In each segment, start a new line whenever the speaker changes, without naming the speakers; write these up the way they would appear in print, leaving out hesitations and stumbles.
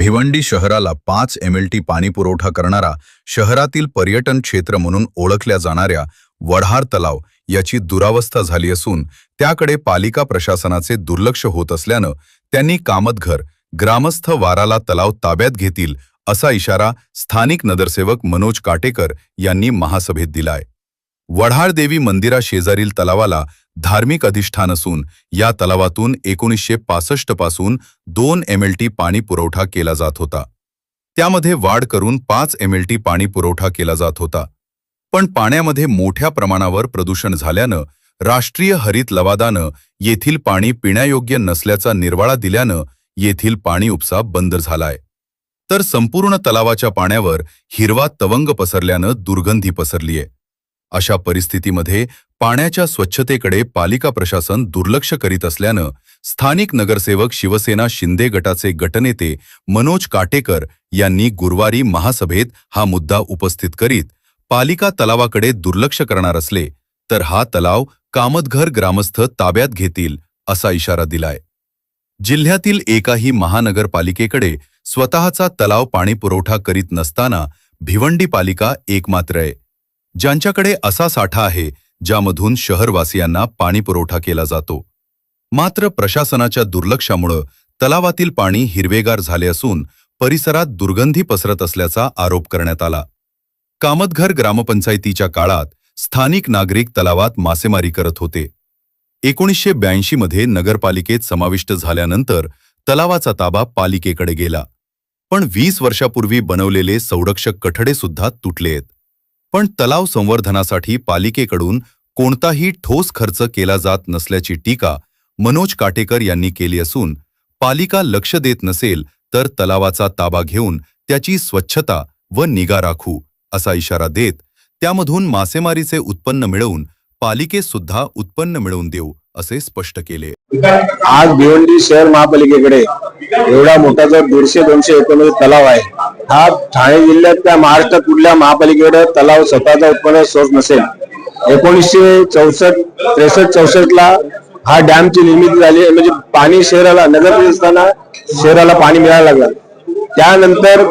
भिवंडी शहराला 5 MLT पाणी पुरवठा करणारा शहरातील पर्यटन क्षेत्र म्हणून ओळखल्या जाणाऱ्या वढार तलाव याची दुरावस्था झाली असून त्याकडे पालिका प्रशासनाचे दुर्लक्ष होत असल्यानं त्यांनी कामतघर ग्रामस्थ वाराला तलाव ताब्यात घेतील असा इशारा स्थानिक नगरसेवक मनोज काटेकर यांनी महासभेत दिलाय। वढार देवी मंदिरा शेजारील तलावाला धार्मिक अधिष्ठान असून या तलावातून 1965 पासून 2 MLT पाणी पुरवठा केला जात होता। त्यामध्ये वाढ करून 5 MLT पाणी पुरवठा केला जात होता, पण पाण्यामध्ये मोठ्या प्रमाणावर प्रदूषण झाल्यानं राष्ट्रीय हरित लवादानं येथील पाणी पिण्यायोग्य नसल्याचा निर्वाळा दिल्यानं येथील पाणी उपसा बंद झालाय, तर संपूर्ण तलावाच्या पाण्यावर हिरवा तवंग पसरल्यानं दुर्गंधी पसरलीये। अशा परिस्थितीमध्ये पाण्याच्या स्वच्छतेकडे पालिका प्रशासन दुर्लक्ष करीत असल्यानं स्थानिक नगरसेवक शिवसेना शिंदे गटाचे गटनेते मनोज काटेकर यांनी गुरुवारी महासभेत हा मुद्दा उपस्थित करीत पालिका तलावाकडे दुर्लक्ष करणार असले तर हा तलाव कामतघर ग्रामस्थ ताब्यात घेतील असा इशारा दिलाय। जिल्ह्यातील एकाही महानगरपालिकेकडे स्वतःचा तलाव पाणी पुरवठा करीत नसताना भिवंडी पालिका एकमात्र आहे ज्यांच्याकडे असा साठा आहे ज्यामधून शहरवासियांना पाणी पुरवठा केला जातो। मात्र प्रशासनाच्या दुर्लक्षामुळे तलावातील पाणी हिरवेगार झाले असून परिसरात दुर्गंधी पसरत असल्याचा आरोप करण्यात आला। कामतघर ग्रामपंचायतीच्या काळात स्थानिक नागरिक तलावात मासेमारी करत होते। 1982 मध्ये नगरपालिकेत समाविष्ट झाल्यानंतर तलावाचा ताबा पालिकेकडे गेला, पण 20 वर्षापूर्वी बनवलेले संरक्षक कठडे सुद्धा तुटलेत। पण तलाव संवर्धनासाठी पालिकेकडून कोणताही ठोस खर्च केला जात नसल्याची टीका मनोज काटेकर यांनी केली असून पालिका लक्ष देत नसेल तर तलावाचा ताबा घेऊन त्याची स्वच्छता व निगा राखू असा इशारा देत त्यामधून मासेमारीचे उत्पन्न मिळवून पालिकेस सुद्धा उत्पन्न मिळवून देऊ असे स्पष्ट केले।
आज भिवंडी शहर महापालिकेकडे एवढा मोठा जो 150-200 एकरमध्ये तलाव आहे, हा ठाणे जिल्ह्यातल्या महाराष्ट्रात कुठल्या महापालिकेकडे तलाव स्वतःचा उत्पन्न सोर्स नसेल। 1964 ला हा डॅमची निर्मिती झाली, म्हणजे पाणी शहराला नगर असताना शहराला पाणी मिळायला लागलं। त्यानंतर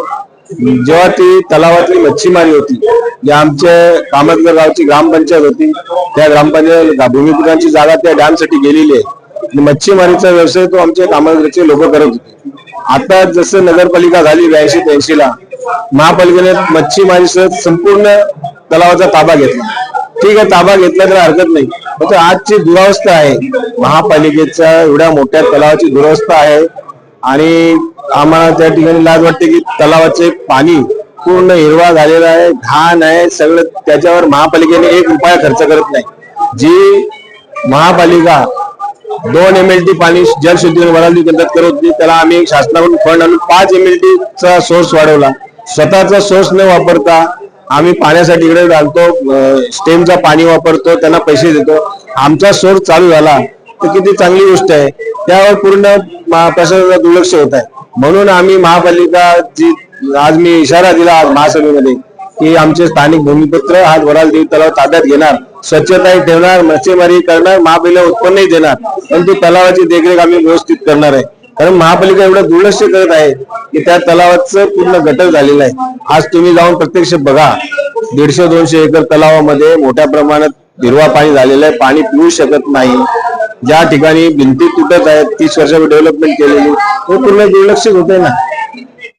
जेव्हा ती तलावातली मच्छीमारी होती, या आमच्या कामतघर गावची ग्रामपंचायत होती, त्या ग्रामपंचायत भूमिपुत्रांची जागा त्या डॅम साठी गेलेली आहे। मच्छीमारीचा व्यवसाय तो आमच्या कामतघरचे लोक करत होते। आता जसं नगरपालिका झाली 82-83 ला, महापालिकेने मच्छीमारीसह संपूर्ण तलावाचा ताबा घेतला। ठीक आहे, ताबा घेतला तर हरकत नाही, पण आजची दुरावस्था आहे महापालिकेच्या एवढ्या मोठ्या तलावाची दुरावस्था आहे आणि आम्हाला त्या ठिकाणी लाज वाटते की तलावाचे पाणी पूर्ण हिरवा झालेला आहे, घाण आहे सगळं, त्याच्यावर महापालिकेने 1 रुपया खर्च करत नाही। जी महापालिका 2 MLT पाणी जलशुद्धीकरण वराळी केंद्रात करत होती, त्याला आम्ही शासनाकडून फंड आणून 5 MLT चा सोर्स वाढवला। स्वतःचा सोर्स न वापरता आम्ही पाण्यासाठी इकडे घालतो, स्टेमचा पाणी वापरतो, त्यांना पैसे देतो। आमचा सोर्स चालू झाला तर किती चांगली गोष्ट आहे, त्यावर पूर्ण प्रशासनाचं दुर्लक्ष होत आहे। म्हणून आम्ही महापालिका आज मी इशारा दिला आज महासभेमध्ये की आमचे स्थानिक भूमिपुत्र आज वराल देवी तलाव ताब्यात घेणार, स्वच्छताही ठेवणार, मच्छीमारी करणार, महापालिका उत्पन्नही देणार, परंतु तलावाची देखरेख आम्ही व्यवस्थित करणार आहे। कारण महापालिका एवढं दुर्लक्ष करत आहे की त्या तलावाचं पूर्ण गटर झालेलं आहे। आज तुम्ही जाऊन प्रत्यक्ष बघा, 150-200 एकर तलावामध्ये मोठ्या प्रमाणात हिरवा पाणी झालेलं आहे, पाणी पिऊ शकत नाही। ज्या ठिकाणी भिंती तुटत आहेत, 30 वर्षापूर्वी डेव्हलपमेंट केलेली, तो पूर्ण दुर्लक्षित होते ना।